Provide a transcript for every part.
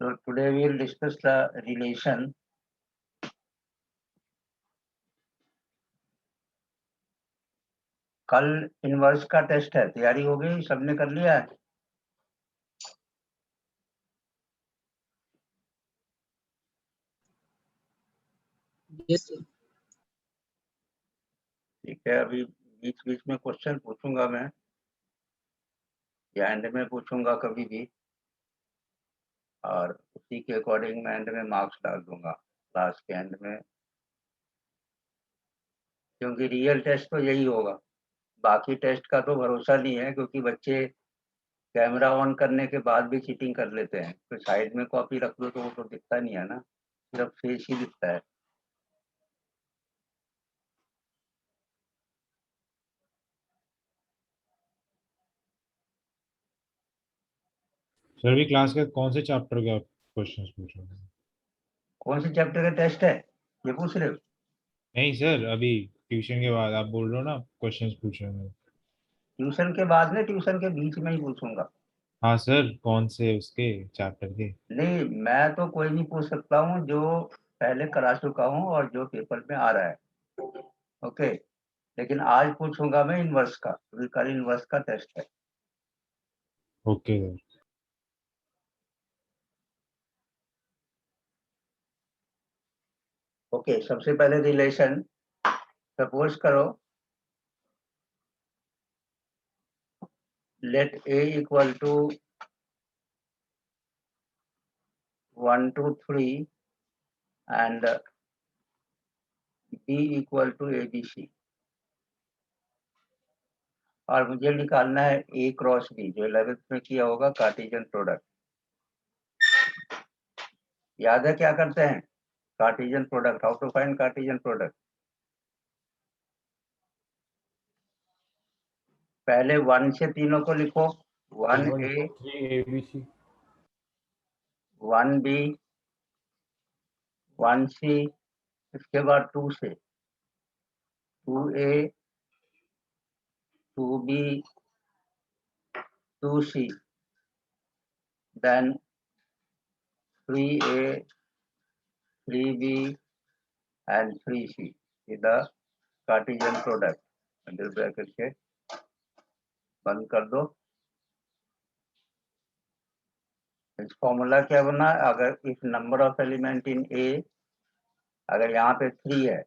So today we will discuss the relation कल inverse का test है, तैयारी हो गई, सबने कर लिया है? Yes sir. ठीक है, अभी बीच बीच में क्वेश्चन पूछूंगा मैं, या एंड में पूछूंगा कभी भी, और उसी के अकॉर्डिंग मैं एंड में मार्क्स डाल दूंगा क्लास के एंड में, क्योंकि रियल टेस्ट तो यही होगा। बाकी टेस्ट का तो भरोसा नहीं है, क्योंकि बच्चे कैमरा ऑन करने के बाद भी चीटिंग कर लेते हैं। तो साइड में कॉपी रख दो तो वो तो दिखता नहीं है ना, सिर्फ फेस ही दिखता है। सर अभी क्लास के कौन से चैप्टर का क्वेश्चंस पूछ रहे हैं? कौन से चैप्टर का टेस्ट है ये पूछ रहे हो? नहीं सर, अभी ट्यूशन के बाद आप बोल रहे हो ना क्वेश्चंस पूछ रहे हैं। ट्यूशन के बाद में, ट्यूशन के बीच में ही पूछूंगा। हाँ सर, कौन से उसके चैप्टर के? नहीं, मैं तो कोई नहीं पूछ सकता हूँ, जो पहले करा चुका हूँ और जो पेपर में आ रहा है। ओके, लेकिन आज पूछूंगा मैं इनवर्स का, क्योंकि कल इनवर्स का टेस्ट है। Okay sir. ओके, सबसे पहले रिलेशन सपोज करो, let a equal to 1 2 3 and b equal to abc, और मुझे निकालना है a क्रॉस b, जो 11th में किया होगा, कार्टेशियन प्रोडक्ट। याद है क्या करते हैं? Cartesian product, how to find Cartesian product? पहले 1 से तीनों को लिखो, 1 1 a 2 3 ABC 1 b 1 c, इसके बाद 2 से 2 a 2 b 2 c, then 3 a 3 b and 3 c is the Cartesian product. Under bracket के बंद कर दो। इस फॉर्मूला क्या बना? अगर if number of element in A, अगर यहाँ पे 3 है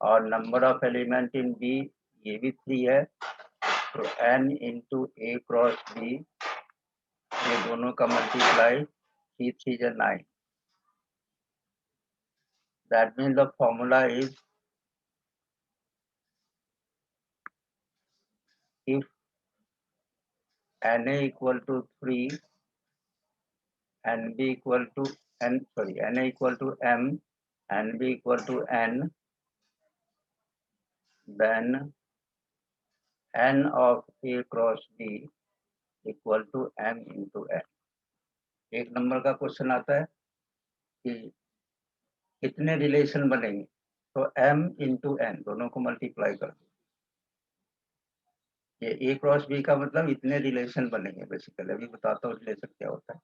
और number of element in B ये भी 3 है, तो n into A cross B, ये दोनों का मल्टीप्लाई 3 3 जा 9। That means the formula is if na equal to 3 nb equal to na equal to m nb equal to n, then n of a cross b equal to m into n। एक number का question आता है कि कितने relation बनेंगे, तो m into n दोनों को मल्टीप्लाई कर दो। ये a क्रॉस b का मतलब इतने रिलेशन बनेंगे। बेसिकली अभी बताता हूँ रिलेशन क्या होता है।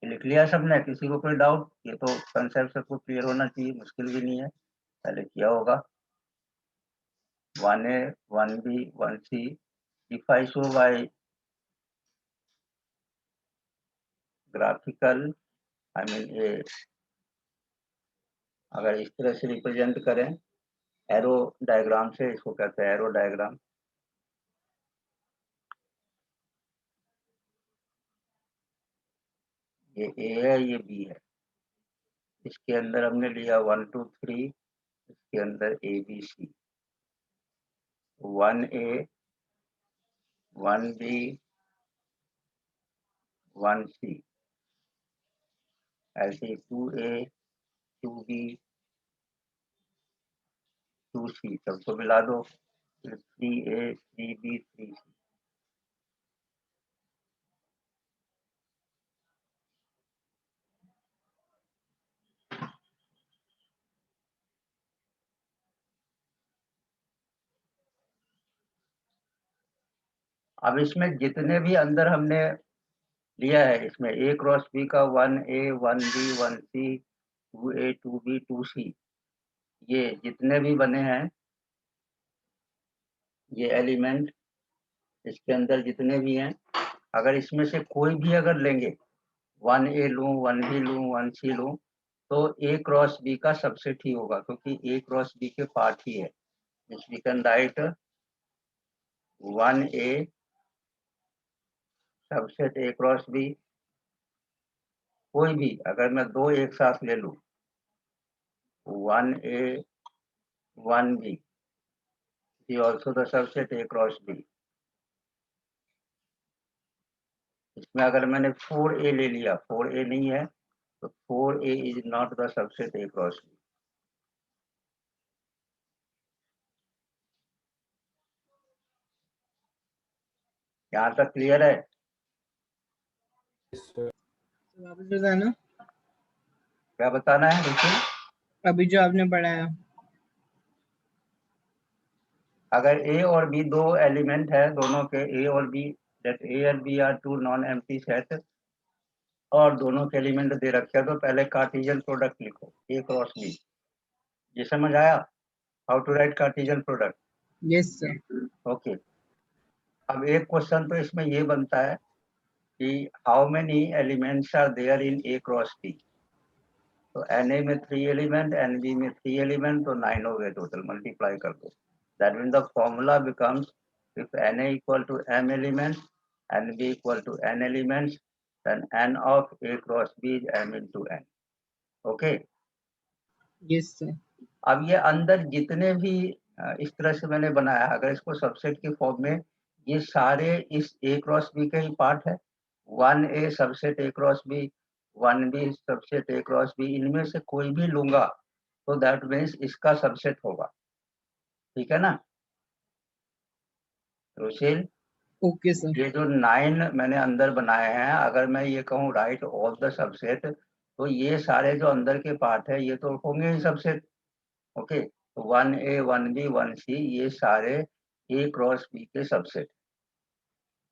लिख लिया सबने? किसी को कोई डाउट? ये तो कंसेप्ट सबको क्लियर होना चाहिए, मुश्किल भी नहीं है, पहले किया होगा। 1a 1b 1c, if I show by graphical, I mean A, अगर इस तरह से रिप्रेजेंट करें एरो डायग्राम से, इसको कहते हैं एरो डायग्राम। ये ए है, ये बी है, इसके अंदर हमने लिया 1 2 3, इसके अंदर A B C, 1a 1b 1c, ऐसे 2a 2b 2c, सबको मिला दो, 3a 3b 3c। अब इसमें जितने भी अंदर हमने लिया है, इसमें ए क्रॉस बी का 1A 1B 1C 2A 2B 2C, ये जितने भी बने हैं, ये एलिमेंट इसके अंदर जितने भी हैं, अगर इसमें से कोई भी अगर लेंगे, 1A लूँ 1B लूँ 1C लूँ, तो ए क्रॉस बी का सबसेट ही होगा, क्योंकि ए क्रॉस बी के पार्ट ही है। We can write 1A subset A cross B. कोई भी अगर मैं दो एक साथ ले लूँ, 1A 1B is also the subset A cross B। इसमें अगर मैंने 4A ले लिया, 4A नहीं है, तो 4A is not the subset A cross B। यहाँ तक क्लियर है? वापस बताना, क्या बताना है रुचिल? अभी जो आपने पढ़ाया। अगर A और B दो एलिमेंट है, दोनों के A और B, that A and B are two non-empty set, और दोनों के एलिमेंट दे रखे हैं, तो पहले कार्टेशियन प्रोडक्ट लिखो A क्रॉस B। ये समझ आया how to write Cartesian product? Yes sir. Okay. अब एक क्वेश्चन तो इसमें ये बनता है कि how many elements are there in A cross B. तो Na में 3 एलिमेंट, Nb में 3 एलिमेंट, तो 9 हो गए टोटल, मल्टीप्लाई कर दो। That mean the formula becomes if Na equal to m elements, Nb equal to n elements, then n of A cross B is m into n। Okay. Yes sir. अब ये अंदर जितने भी इस तरह से मैंने बनाया, अगर इसको सबसेट के फॉर्म में, ये सारे इस A क्रॉस B के ही पार्ट है। 1A subset A cross B, 1B subset A cross B, इनमें से कोई भी लूंगा तो दैट मीन्स इसका सबसेट होगा। ठीक है ना रुचिल? Okay sir. ये जो 9 मैंने अंदर बनाए हैं, अगर मैं ये कहूँ राइट ऑल द सबसेट, तो ये सारे जो अंदर के पार्ट है ये तो होंगे ही सबसेट। ओके, तो 1A 1B 1C ये सारे A क्रॉस B के सबसेट।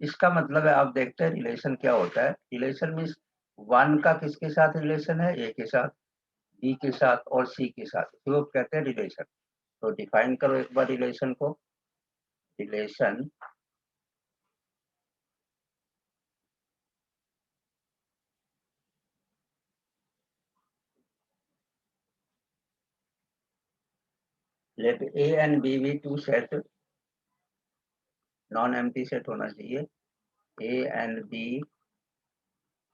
इसका मतलब है, आप देखते हैं रिलेशन क्या होता है। रिलेशन मीन्स 1 का किसके साथ रिलेशन है? A के साथ, B के साथ और C के साथ, तो कहते हैं रिलेशन। तो डिफाइन करो एक बार रिलेशन को। Relation let A and B भी two set, non empty set होना चाहिए। A and B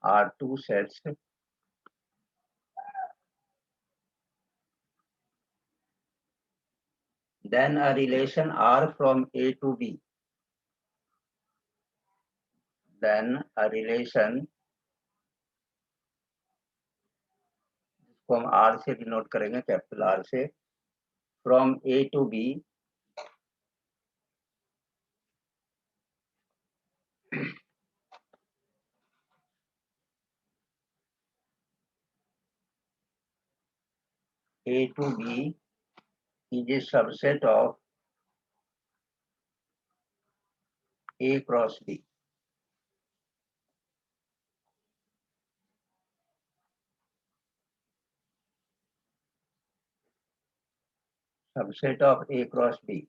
are two sets then a relation R from A to B, then a relation को हम R से डिनोट करेंगे, कैपिटल R से, from A to B A to B is a subset of A cross B। Subset of A cross B।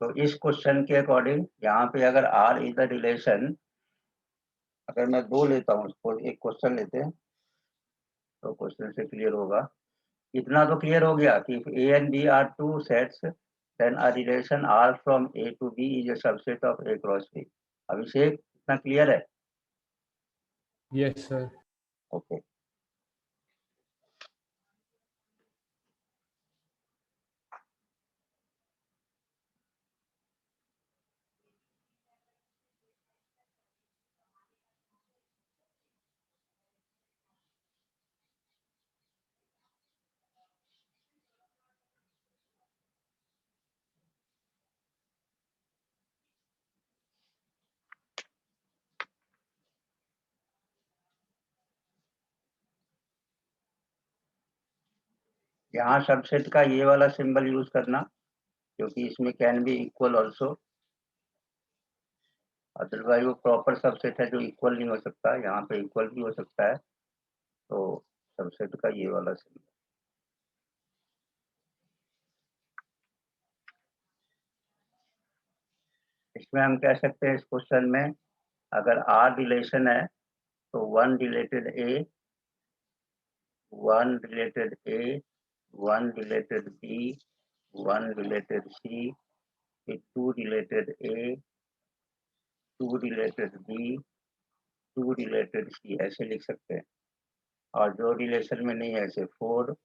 तो इस question के according यहाँ पे अगर R इज द रिलेशन, अगर मैं दो लेता हूँ, एक क्वेश्चन लेते हैं तो क्वेश्चन से क्लियर होगा। इतना तो क्लियर हो गया कि if A and B are two sets, then a relation R from A to B is a subset of A cross B। अभिषेक, इतना क्लियर है? Yes sir. ओके। यहाँ सबसेट का ये वाला सिंबल यूज करना, क्योंकि इसमें can be equal also, otherwise वो प्रॉपर सबसेट है जो इक्वल नहीं हो सकता, यहाँ पे इक्वल भी हो सकता है, तो सबसेट का ये वाला सिंबल। इसमें हम कह सकते हैं इस क्वेश्चन में, अगर आर रिलेशन है तो 1 रिलेटेड ए, 1 रिलेटेड ए, 1 रिलेटेड बी, 1 रिलेटेड सी, फिर 2 रिलेटेड ए, 2 रिलेटेड बी, 2 रिलेटेड सी, ऐसे लिख सकते हैं। और जो रिलेशन में नहीं है, ऐसे 4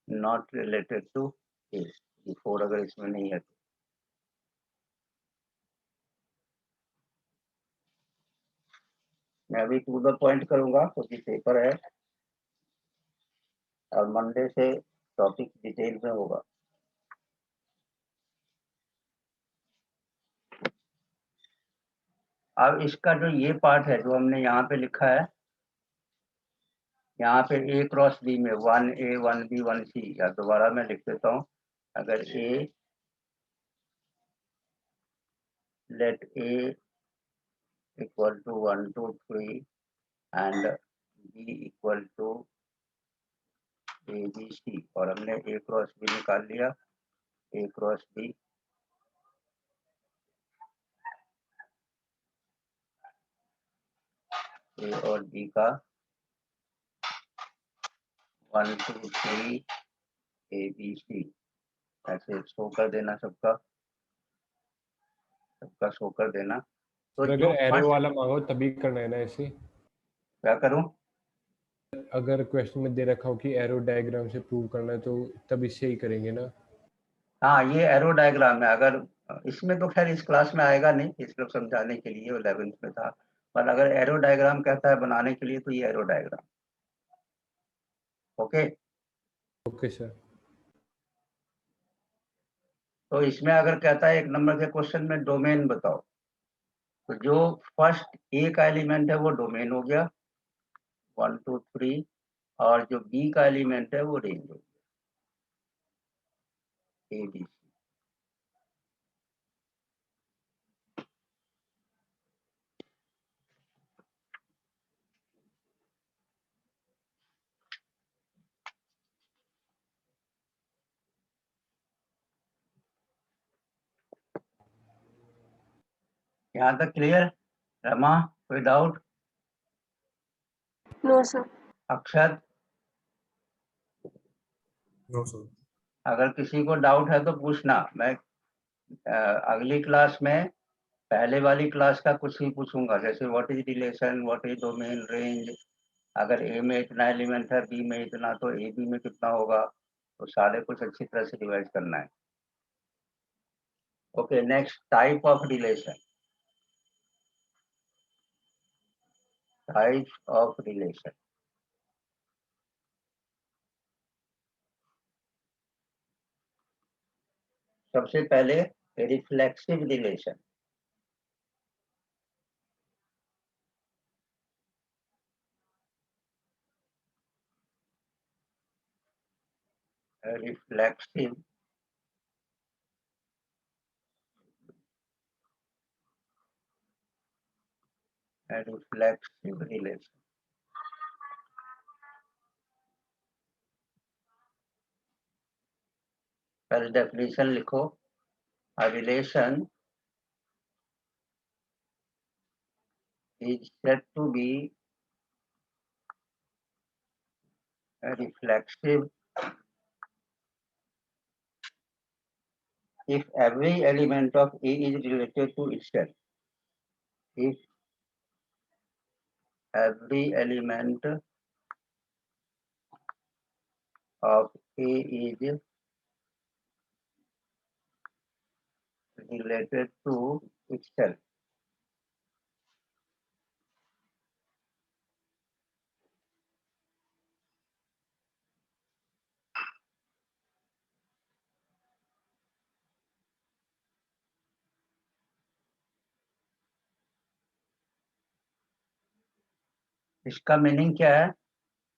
नॉट रिलेटेड टू ए, 4 अगर इसमें नहीं है तो। मैं अभी टू द पॉइंट करूंगा क्योंकि पेपर है और मंडे से टॉपिक डिटेल में होगा। अब इसका जो ये पार्ट है जो हमने यहाँ पे लिखा है, यहाँ पे ए क्रॉस बी में 1A 1B 1C, या दोबारा मैं लिख देता हूँ, अगर A let A equal to 1 2 3 and B equal to ABC, और हमने ए क्रॉस बी निकाल लिया, ए क्रॉस बी ए और बी का 1 2 3 ABC, ऐसे शो कर देना, सबका शो कर देना। तो अगर जो एरो वाला मांगो तभी करना है ना ऐसे? क्या करूं? अगर क्वेश्चन में दे रखा हो कि एरो डायग्राम से प्रूव करना है तो तब इससे ही करेंगे ना? हाँ, ये एरो डायग्राम है। अगर इसमें तो खैर इस क्लास में आएगा नहीं, इस लोग समझाने के लिए, वो 11th में था, पर अगर एरो डायग्राम कहता है बनाने के लिए तो ये arrow diagram. Okay, okay sir. तो इसमें अगर कहता है एक नंबर के क्वेश्चन में डोमेन बताओ, तो जो फर्स्ट ए का एलिमेंट है वो डोमेन हो गया 1 2 3, और जो बी का एलिमेंट है वो रेंज हो गया ABC। यहाँ तक क्लियर? रमा, कोई doubt? No sir. Akshar, no sir. अगर किसी को डाउट है तो पूछना, मैं अगली क्लास में पहले वाली क्लास का कुछ ही पूछूंगा, जैसे what is relation, what is domain, range, अगर ए में इतना एलिमेंट है, बी में इतना, तो ए बी में कितना होगा, तो सारे कुछ अच्छी तरह से रिवाइज करना है। Okay, next, type of relation. Type of relation, सबसे पहले reflexive relation. Reflexive reflexive relation, पहले डेफिनेशन लिखो। A relation is said to be reflexive if every element of A is related to itself. If every element of A is related to itself. इसका meaning क्या है?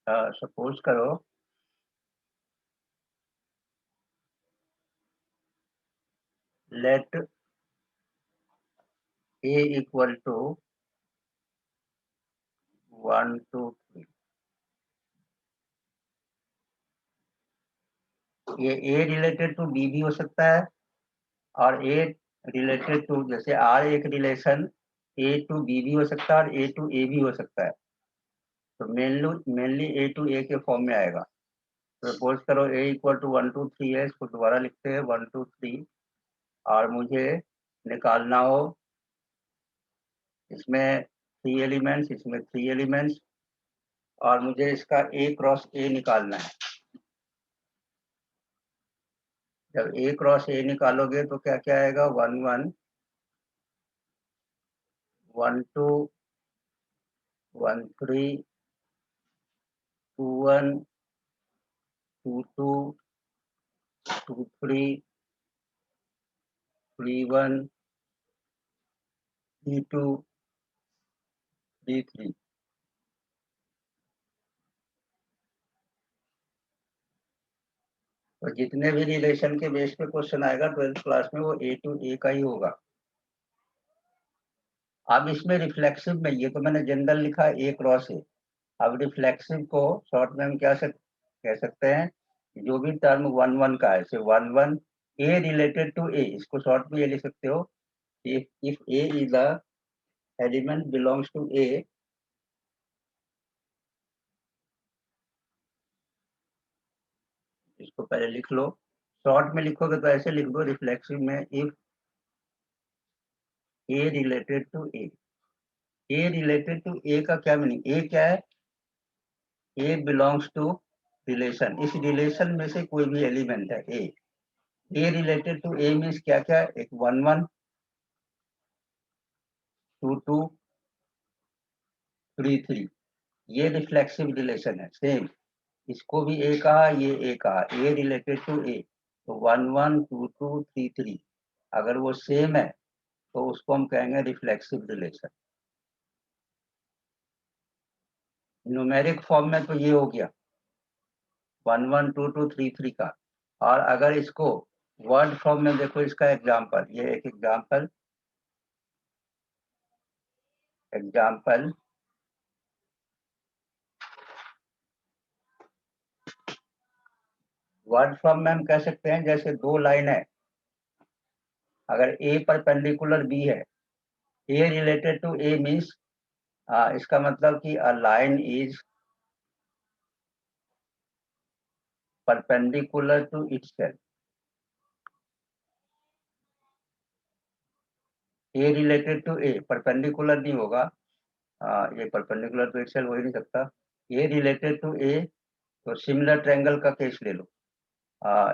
Suppose करो let A equal to 1 2 3। ये A related to B भी हो सकता है और A रिलेटेड टू, जैसे R एक रिलेशन A टू B भी हो सकता है और A टू A भी हो सकता है। तो मेनली A टू A के फॉर्म में आएगा। सपोज करो A इक्वल टू 1 2 3 है, इसको दोबारा लिखते हैं 1 2 3, और मुझे निकालना हो इसमें 3 एलिमेंट्स, इसमें 3 एलिमेंट्स, और मुझे इसका A क्रॉस A निकालना है। जब A क्रॉस A निकालोगे तो क्या क्या आएगा? 1 1 1 2 1 3 2 1 2 2 2 3 3 1 3 2 3 3। तो जितने भी रिलेशन के बेस पे क्वेश्चन आएगा 12th क्लास में, वो A टू A का ही होगा। अब इसमें रिफ्लेक्सिव में, ये तो मैंने जनरल लिखा A क्रॉस A। अब रिफ्लेक्सिव को शॉर्ट में हम क्या कह सकते हैं? जो भी टर्म 1 1 का है, 1 1 A रिलेटेड टू A, इसको शॉर्ट में ये लिख सकते हो, if A is the element belongs to A, इसको पहले लिख लो। शॉर्ट में लिखोगे तो ऐसे लिख दो रिफ्लेक्सिव में, if A related to A। A related to A का क्या मीनिंग? A क्या है? A बिलोंग्स टू रिलेशन, इस रिलेशन में से कोई भी एलिमेंट है A। A related to A means क्या क्या? एक 1 1 2 2 3 3, ये रिफ्लेक्सिव रिलेशन है। सेम इसको भी A कहा, ये A कहा, A रिलेटेड टू A। तो 1 1 2 2 3 3, अगर वो सेम है तो उसको हम कहेंगे रिफ्लेक्सिव रिलेशन। न्यूमेरिक फॉर्म में तो ये हो गया 1 1 2 2 3 3 का। और अगर इसको वर्ड फॉर्म में देखो, इसका एग्जाम्पल, ये एक एग्जाम्पल वर्ड फॉर्म में हम कह सकते हैं, जैसे दो लाइन है, अगर A परपेंडिकुलर B है, A related to A means इसका मतलब कि a line is perpendicular to itself. A related to A perpendicular नहीं होगा, ये परपेंडिकुलर टू इटसेल्फ हो ही नहीं सकता। A रिलेटेड टू A, तो सिमिलर ट्रायंगल का केस ले लो।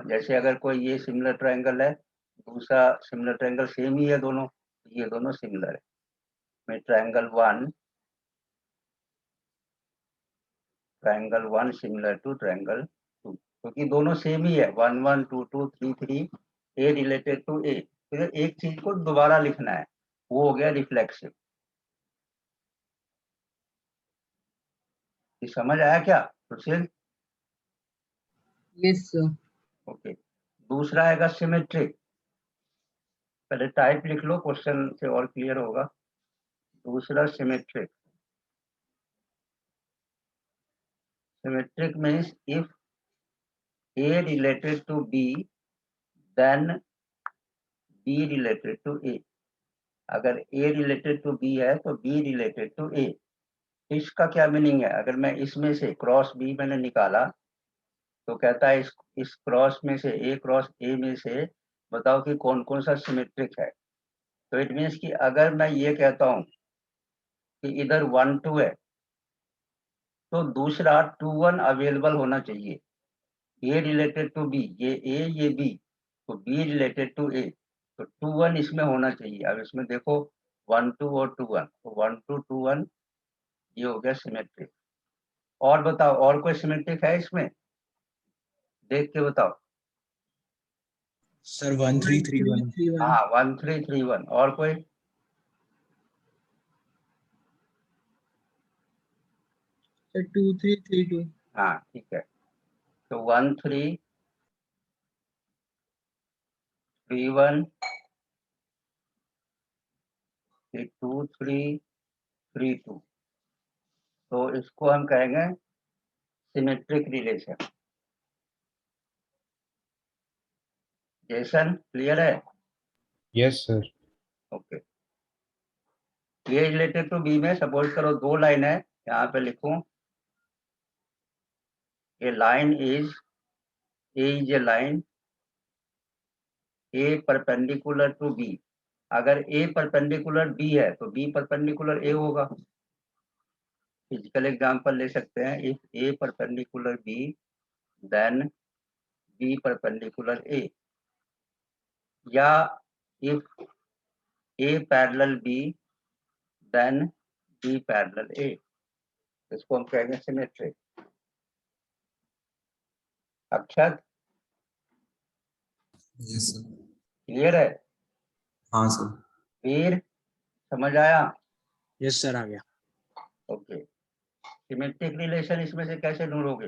जैसे अगर कोई ये सिमिलर ट्रायंगल है, दूसरा सिमिलर ट्रायंगल सेम ही है दोनों, ये दोनों सिमिलर है। में ट्रायंगल 1 सिमिलर टू ट्रायंगल 2, क्योंकि दोनों सेम ही है, 1 1 2 2 3 3, A रिलेटेड टू A। फिर एक चीज को दोबारा लिखना है, वो हो गया रिफ्लेक्सिव। ये समझ आया क्या सुशील? Yes sir. ओके। दूसरा आएगा सिमेट्रिक। पहले टाइप लिख लो, क्वेश्चन से और क्लियर होगा। दूसरा symmetric. Symmetric means if A related to B, then B related to A। अगर A रिलेटेड टू B है तो B रिलेटेड टू A। इसका क्या मीनिंग है? अगर मैं इसमें से क्रॉस B मैंने निकाला, तो कहता है इस क्रॉस में से, A क्रॉस A में से बताओ कि कौन कौन सा सिमेट्रिक है। तो इट मीन्स कि अगर मैं ये कहता हूं कि इधर 1 2 है, तो दूसरा 2 1 अवेलेबल होना चाहिए। A रिलेटेड टू B, ये A ये B, तो B रिलेटेड टू A, तो 2 1 इसमें होना चाहिए। अब इसमें देखो 1 2 और 2 1, तो 1 2 2 1, ये हो गया सिमेट्रिक। और बताओ, और कोई सिमेट्रिक है इसमें? देख के बताओ। सर 1 3 3 1। 3 1। हाँ 1 3 3 1। और कोई? सर 2 3 3 2। हाँ ठीक है। तो 1 3 3 1 कि 2 3 3 2, तो इसको हम कहेंगे सिमेट्रिक रिलेशन। जेसन क्लियर है? Yes sir. Okay. A related to B में सपोज करो 2 लाइन है, यहाँ पे लिखूं a line is a line A perpendicular to B. अगर ए परपेंडिकुलर बी है तो बी परपेंडिकुलर ए होगा। फिजिकल एग्जांपल ले सकते हैं, if A perpendicular B then B perpendicular A, या if A parallel B then B parallel A, इसको हम कहेंगे symmetry. Akshat yes sir. Clear है? हाँ सर। वीर समझ आया? यस सर, आ गया। ओके। सिमेट्रिक रिलेशन इसमें से कैसे ढूंढोगे?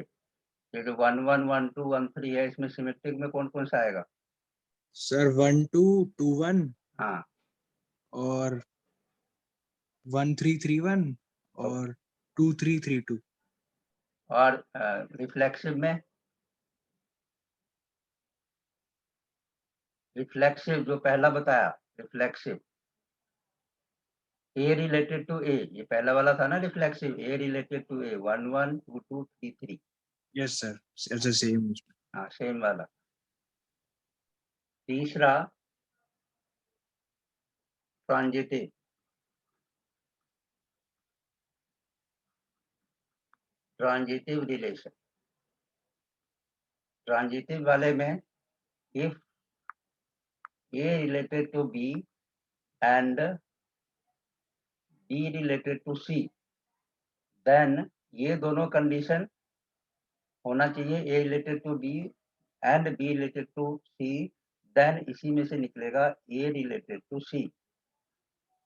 ये जो 1 1 1 2 1 3 है, इसमें सिमेट्रिक में कौन कौन सा आएगा? सर 1 2 2 1 हाँ, और 1 3 3 1 और 2 3 3 2। और रिफ्लेक्सिव में? रिफ्लेक्सिव जो पहला बताया, reflexive A related to A, ये पहला वाला था ना reflexive, A related to A 1 1 2 2 3 3। Yes sir, ऐसा सेम। हाँ, सेम वाला। तीसरा ट्रांजिटिव, ट्रांजिटिव रिलेशन। ट्रांजिटिव वाले में if A related to B and B related to C, then ये दोनों कंडीशन होना चाहिए, A related to B and B related to C, then इसी में से निकलेगा ए रिलेटेड टू सी।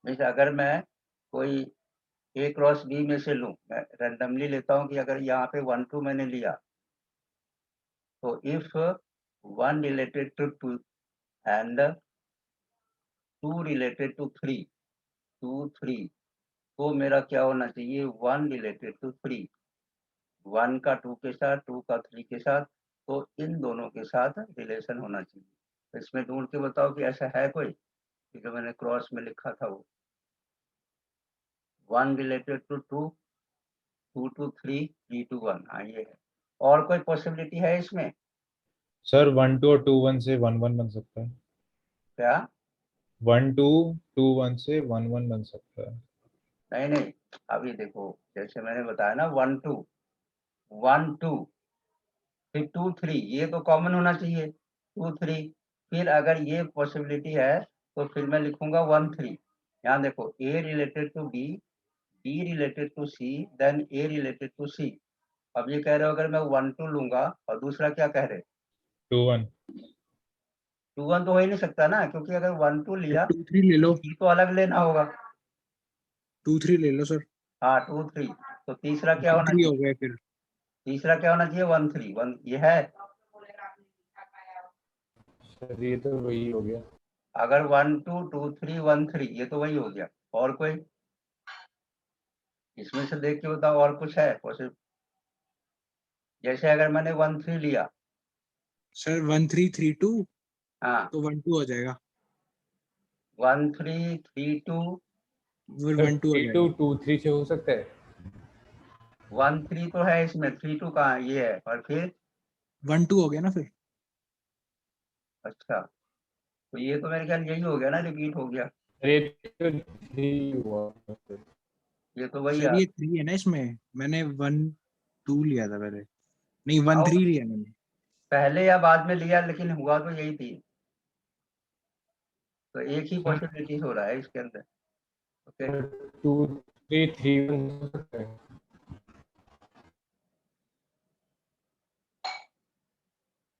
जैसे अगर मैं कोई ए क्रॉस बी में से लूं, मैं रैंडमली लेता हूं कि अगर यहाँ पे 1 2 मैंने लिया, तो if 1 related to 2 and 2 related to 3 2 3, तो मेरा क्या होना चाहिए 1 रिलेटेड टू 3, 1 का 2 के साथ, 2 का 3 के साथ, तो इन दोनों के साथ रिलेशन होना चाहिए। तो इसमें ढूंढ के बताओ कि ऐसा है कोई, जो मैंने क्रॉस में लिखा था वो 1 रिलेटेड टू 2 2 टू 3 3 टू 1। हाँ, ये है। और कोई पॉसिबिलिटी है इसमें? सर 1 2 और 2 1 से 1 1 बन सकता है। क्या? 1 2 2 1 से 1 1 बन सकता है। नहीं नहीं, अभी देखो, जैसे मैंने बताया ना 1 2 1 2 फिर 2 3, ये तो कॉमन होना चाहिए 2 3। फिर अगर ये पॉसिबिलिटी है तो फिर मैं लिखूंगा 1 3। यहाँ देखो, A related to B, B related to C, then A related to C. अब ये कह रहे हो अगर मैं 1 2 लूंगा, और दूसरा क्या कह रहे? 2 1। 2 1 तो हो ही नहीं सकता ना, क्योंकि अगर 1 2 लिया 2 3 ले लो, तो अलग लेना होगा। 2 3 ले लो सर। हाँ, 2 3, तो तीसरा क्या होना 3 हो चाहिए? गया फिर। तीसरा क्या होना चाहिए? 1 3 1, ये है। सर ये तो वही हो गया। अगर 1 2 2 3 1 3, ये तो वही हो गया। और कोई इसमें से देख के बताओ, और कुछ है पॉसिबल? जैसे अगर मैंने 1 3 लिया, सर 1 3 3 2, हाँ, तो 1 2 हो जाएगा। 1 3 3 2 फिर सर 1 2 हो 3 2 जाएगा। 2 3 से हो सकता है। 1 3 तो है इसमें, 3 2 कहाँ है? ये है। और फिर 1 2 हो गया ना फिर। अच्छा, तो ये तो मेरे ख्याल यही हो गया ना, रिपीट हो गया। सर ये तो 3 हुआ सर। ये तो वही सर है। ये 3 है ना इसमें, मैंने 1 2 लिया था पहले, नहीं 1 आओ, 3 लिया मैंने। पहले या बाद में लिया, लेकिन हुआ तो यही थी। तो एक ही सर पॉसिबिलिटी हो रहा है इसके अंदर। ओके, 2 3 3 1 हो सकता है।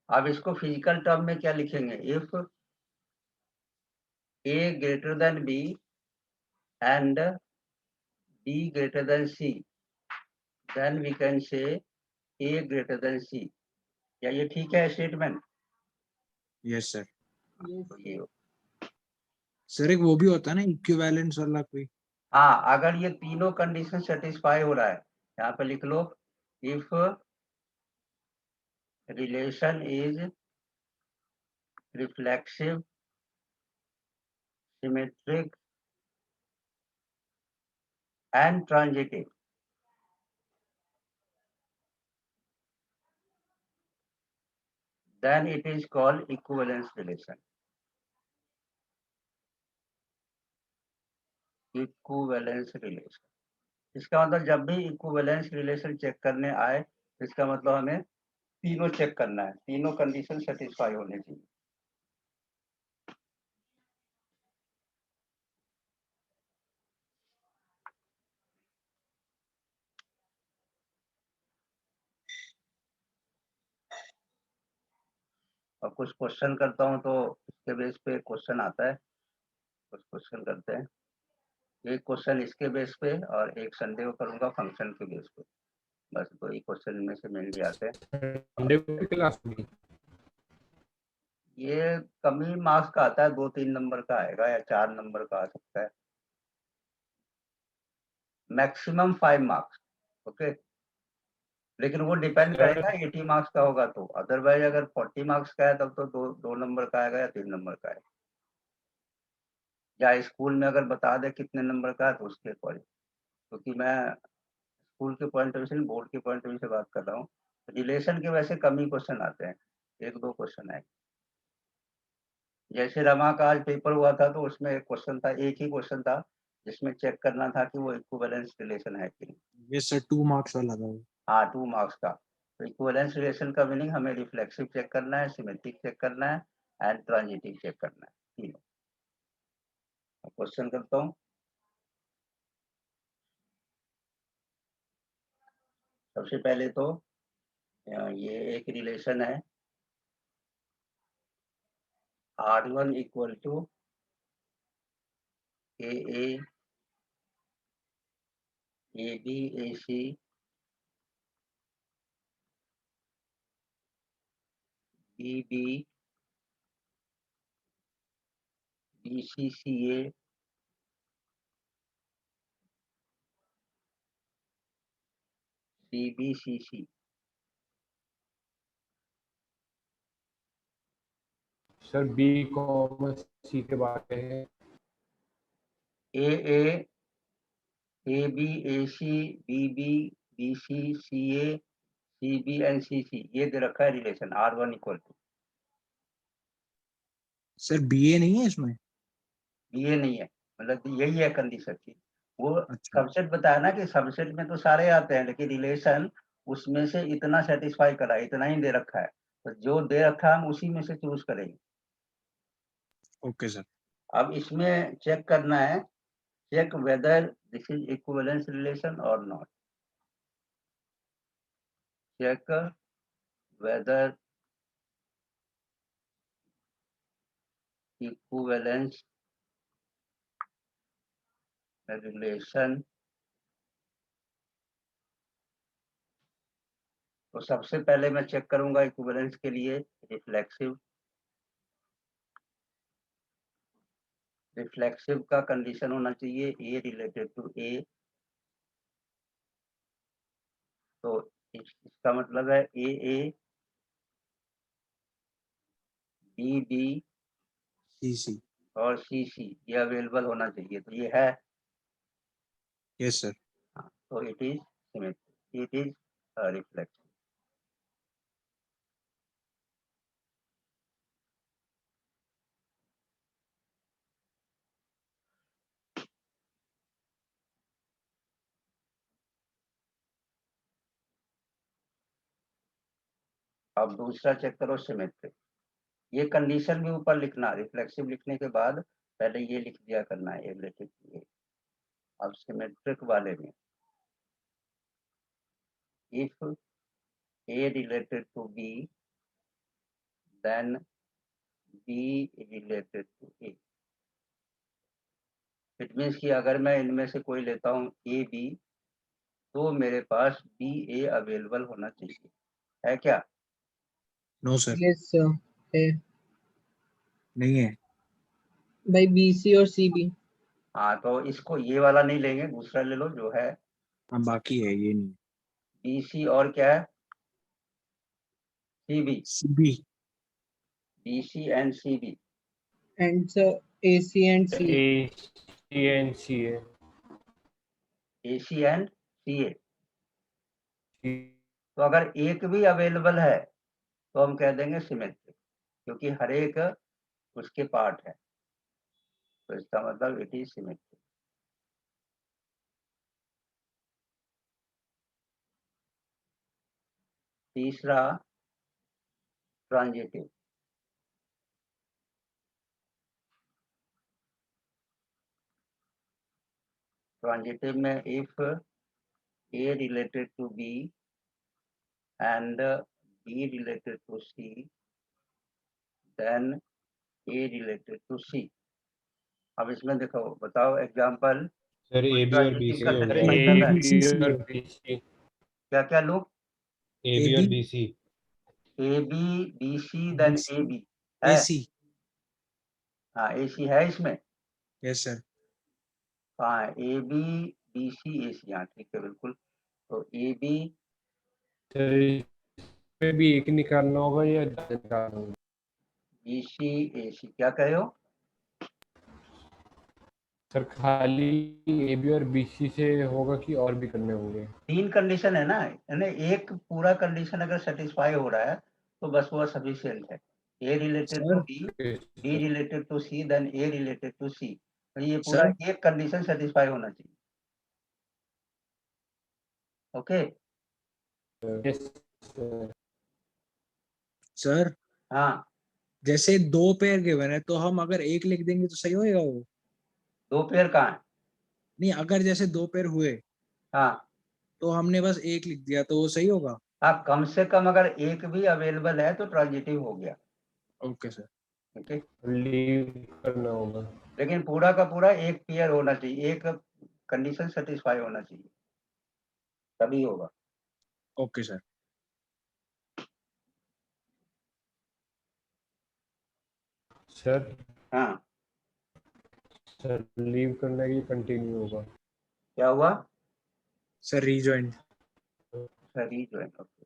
अब इसको फिजिकल टर्म में क्या लिखेंगे? If A greater than B and B greater than C, then we can say A greater than सी। क्या ये ठीक है स्टेटमेंट? Yes sir. तो ये सर एक वो भी होता है ना इक्विवेलेंस वाला कोई। हाँ, अगर ये तीनों कंडीशन सेटिस्फाई हो रहा है, यहाँ पे लिख लो, if relation is reflexive, symmetric and transitive, then it is called equivalence relation. Equivalence relation. इसका मतलब जब भी इक्विवेलेंस रिलेशन चेक करने आए, इसका मतलब हमें तीनों चेक करना है, तीनों कंडीशन सेटिस्फाई होने चाहिए। और कुछ क्वेश्चन करता हूँ तो इसके बेस पे क्वेश्चन आता है, कुछ क्वेश्चन करते हैं। एक क्वेश्चन इसके बेस पे और एक संडे को करूंगा फंक्शन के बेस पे, बस दो ही क्वेश्चन इनमें से मेनली आते हैं। संडे को क्लास में ये कम ही मार्क्स का आता है, 2-3 नंबर का आएगा या 4 नंबर का आ सकता है, मैक्सिमम 5 मार्क्स। ओके, लेकिन वो डिपेंड करेगा 80 मार्क्स का होगा तो, अदरवाइज अगर 40 मार्क्स का है तब तो 2 नंबर का आएगा या 3 नंबर का आएगा, या स्कूल में अगर बता दे कितने नंबर का है तो उसके अकॉर्डिंग, क्योंकि मैं स्कूल के पॉइंट ऑफ व्यू से, बोर्ड के पॉइंट ऑफ व्यू से बात कर रहा हूँ। रिलेशन के वैसे कम ही क्वेश्चन आते हैं, 1-2 क्वेश्चन आए। जैसे रमा का आज पेपर हुआ था तो उसमें एक क्वेश्चन था, एक ही क्वेश्चन था जिसमें चेक करना था कि वो इक्विवेलेंस रिलेशन है कि नहीं। ये सर 2 मार्क्स वाला था वो। हाँ, 2 मार्क्स का। तो इक्विवेलेंस रिलेशन का मीनिंग हमें रिफ्लेक्सिव चेक करना है, सिमेट्रिक चेक करना है एंड ट्रांजिटिव चेक करना है, तीनों। क्वेश्चन करता हूँ। सबसे पहले तो ये एक रिलेशन है R1 equal to AA AB AC BB BC CA CB CC। Sir B commerce C के बारे में AA AB AC BB BC CA CB and CC, ये दे रखा है relation R1 equal to. Sir BA नहीं है इसमें। ये नहीं है, मतलब यही है कंडीशन की। वो अच्छा सबसेट बताया ना कि सबसेट में तो सारे आते हैं, लेकिन रिलेशन उसमें से इतना सेटिस्फाई करा, इतना ही दे रखा है, तो जो दे रखा है हम उसी में से चूज करेंगे। Okay sir. अब इसमें चेक करना है, check whether this is equivalence relation और not. Check whether equivalence relation. तो सबसे पहले मैं चेक करूंगा इक्विवेलेंस के लिए रिफ्लेक्सिव। रिफ्लेक्सिव का कंडीशन होना चाहिए ए रिलेटेड टू ए। तो इसका मतलब है ए ए बी बी सीसी। और सी सी ये अवेलेबल होना चाहिए, तो ये है। Yes sir. हाँ, तो it is symmetry, it is reflexive. अब दूसरा चेक करो सिमेट्रिक। ये कंडीशन भी ऊपर लिखना, रिफ्लेक्सिव लिखने के बाद पहले ये लिख दिया करना है ए रिलेटेड टू ए। अब सिमेट्रिक वाले में if A related to B then B related to A. It means कि अगर मैं इनमें से कोई लेता हूँ ए बी, तो मेरे पास बी ए अवेलेबल होना चाहिए, है क्या? No sir. Yes, sir. है। नहीं है। भाई BC और CB। हाँ तो इसको ये वाला नहीं लेंगे, दूसरा ले लो जो है हाँ बाकी है ये नहीं। BC और क्या है CB, CB BC and CB। And sir AC and CA। ACNCA AC and CA। तो अगर एक भी अवेलेबल है तो हम कह देंगे सिमेट्रिक, क्योंकि हर एक उसके पार्ट है, तो इसका मतलब इट इज सिमेट्रिक। तीसरा ट्रांजिटिव। ट्रांजिटिव में if A related to B and B related to C, then A related to C। अब इसमें देखो, बताओ एग्जांपल। सर ए बी और बी ट्रांजिटिव सी का हो गया, सेटिस्फाई कर रहा है। ABC और BC क्या क्या लोग? ए बी और AB B C. AB BC then BC AB है। AC। हाँ AC है इसमें। Yes sir. कहाँ है? AB BC AC, हाँ ठीक है बिल्कुल। तो AB सर इसमें भी एक निकालना होगा या ज़्यादा निकालना होगा? BC AC, क्या कहे हो? सर खाली AB और BC से होगा कि और भी करने होंगे? तीन कंडीशन है ना, यानी एक पूरा कंडीशन अगर सेटिस्फाई हो रहा है तो बस वो सफिशिएंट है। A related to sir B, B related to C, then A related to C। तो ये पूरा सर एक कंडीशन सेटिस्फाई होना चाहिए। ओके। Yes sir. सर हाँ, जैसे दो पेयर गिवन है तो हम अगर एक लिख देंगे तो सही होएगा वो? दो पेयर कहाँ है? नहीं, अगर जैसे दो पेयर हुए हाँ तो हमने बस एक लिख दिया तो वो सही होगा? हाँ, कम से कम अगर एक भी अवेलेबल है तो ट्रांजिटिव हो गया। Okay sir. ओके, लीव करना होगा। लेकिन पूरा का पूरा एक पेयर होना चाहिए, एक कंडीशन सेटिस्फाई होना चाहिए, तभी होगा। Okay sir. सर हाँ, सर लीव करना कि कंटिन्यू होगा? क्या हुआ? Sir rejoin. Rejoin. Okay,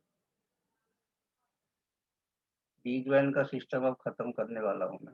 rejoin का सिस्टम अब खत्म करने वाला हूँ मैं।